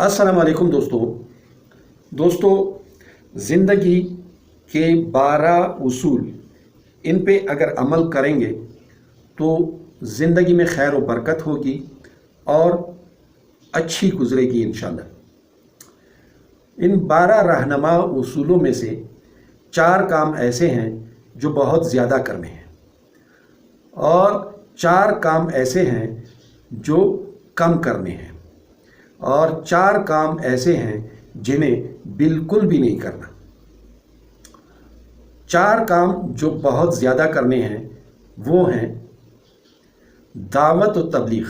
अस्सलाम वालेकुम दोस्तों ज़िंदगी के 12 उसूल, इन पे अगर अमल करेंगे तो ज़िंदगी में खैर व बरकत होगी और अच्छी गुजरेगी इंशाल्लाह। इन 12 रहनुमा उसूलों में से 4 काम ऐसे हैं जो बहुत ज़्यादा करने हैं और 4 काम ऐसे हैं जो कम करने हैं और 4 काम ऐसे हैं जिन्हें बिल्कुल भी नहीं करना। 4 काम जो बहुत ज़्यादा करने हैं वो हैं दावत व तबलीग,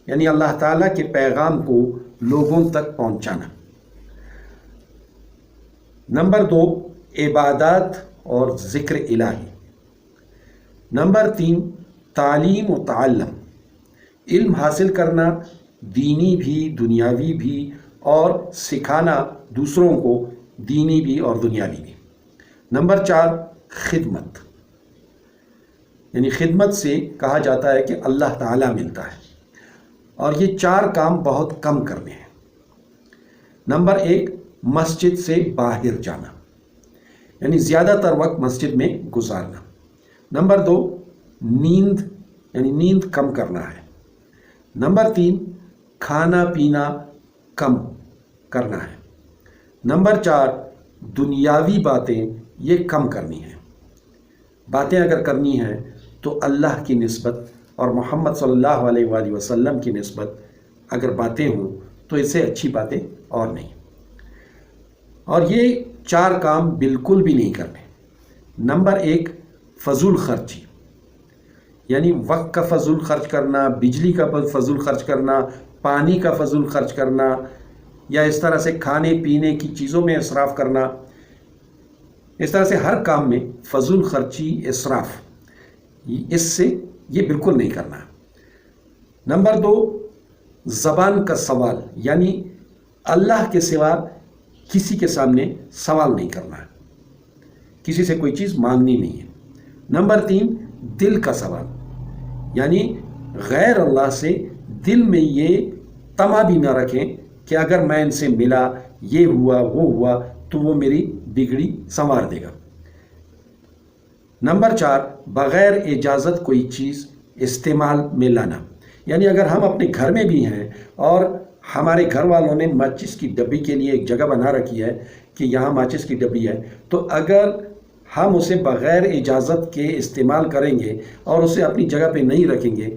यानी अल्लाह ताला के पैगाम को लोगों तक पहुंचाना। नंबर 2, इबादत और ज़िक्र इलाही। नंबर 3, तालीम व ताल्लुम, इल्म हासिल करना, दीनी भी दुनियावी भी, और सिखाना दूसरों को दीनी भी और दुनियावी भी। नंबर 4, खिदमत, यानी खिदमत से कहा जाता है कि अल्लाह ताला मिलता है, और ये 4 काम बहुत कम करने हैं। नंबर 1, मस्जिद से बाहर जाना, यानी ज़्यादातर वक्त मस्जिद में गुजारना। नंबर 2, नींद, यानी नींद कम करना है। नंबर 3, खाना पीना कम करना है। नंबर 4, दुनियावी बातें ये कम करनी हैं। बातें अगर करनी हैं तो अल्लाह की निस्बत और मोहम्मद सल्लल्लाहु अलैहि वसल्लम की निस्बत अगर बातें हों तो इससे अच्छी बातें और नहीं। और ये 4 काम बिल्कुल भी नहीं करने। नंबर 1, फजूल खर्ची, यानी वक्त का फजूल खर्च करना, बिजली का फजूल खर्च करना, पानी का फजूल खर्च करना, या इस तरह से खाने पीने की चीज़ों में इसराफ करना। इस तरह से हर काम में फजूल खर्ची, इसराफ, इससे ये बिल्कुल नहीं करना। नंबर 2, ज़बान का सवाल, यानी अल्लाह के सिवा किसी के सामने सवाल नहीं करना है, किसी से कोई चीज़ मांगनी नहीं है। नंबर 3, दिल का सवाल, यानी गैर अल्लाह से दिल में ये तमा भी ना रखें कि अगर मैं इनसे मिला, ये हुआ वो हुआ तो वो मेरी बिगड़ी संवार देगा। नंबर 4, बग़ैर इजाज़त कोई चीज़ इस्तेमाल में लाना, यानी अगर हम अपने घर में भी हैं और हमारे घर वालों ने माचिस की डब्बी के लिए एक जगह बना रखी है कि यहाँ माचिस की डब्बी है, तो अगर हम उसे बग़ैर इजाज़त के इस्तेमाल करेंगे और उसे अपनी जगह पे नहीं रखेंगे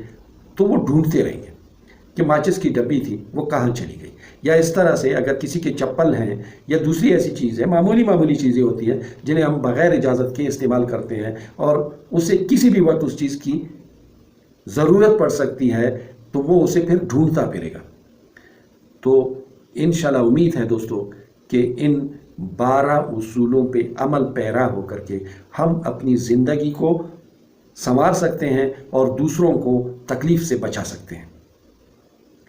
तो वो ढूंढते रहेंगे कि माचिस की डब्बी थी, वो कहाँ चली गई। या इस तरह से अगर किसी के चप्पल हैं या दूसरी ऐसी चीज़ है, मामूली चीज़ें होती हैं जिन्हें हम बग़ैर इजाज़त के इस्तेमाल करते हैं और उसे किसी भी वक्त उस चीज़ की ज़रूरत पड़ सकती है, तो वो उसे फिर ढूंढता फिरेगा। तो इंशाल्लाह उम्मीद है दोस्तों कि इन 12 उसूलों पे अमल पैरा होकर के हम अपनी ज़िंदगी को संवार सकते हैं और दूसरों को तकलीफ़ से बचा सकते हैं।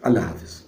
अल्लाह हाफ़िज़।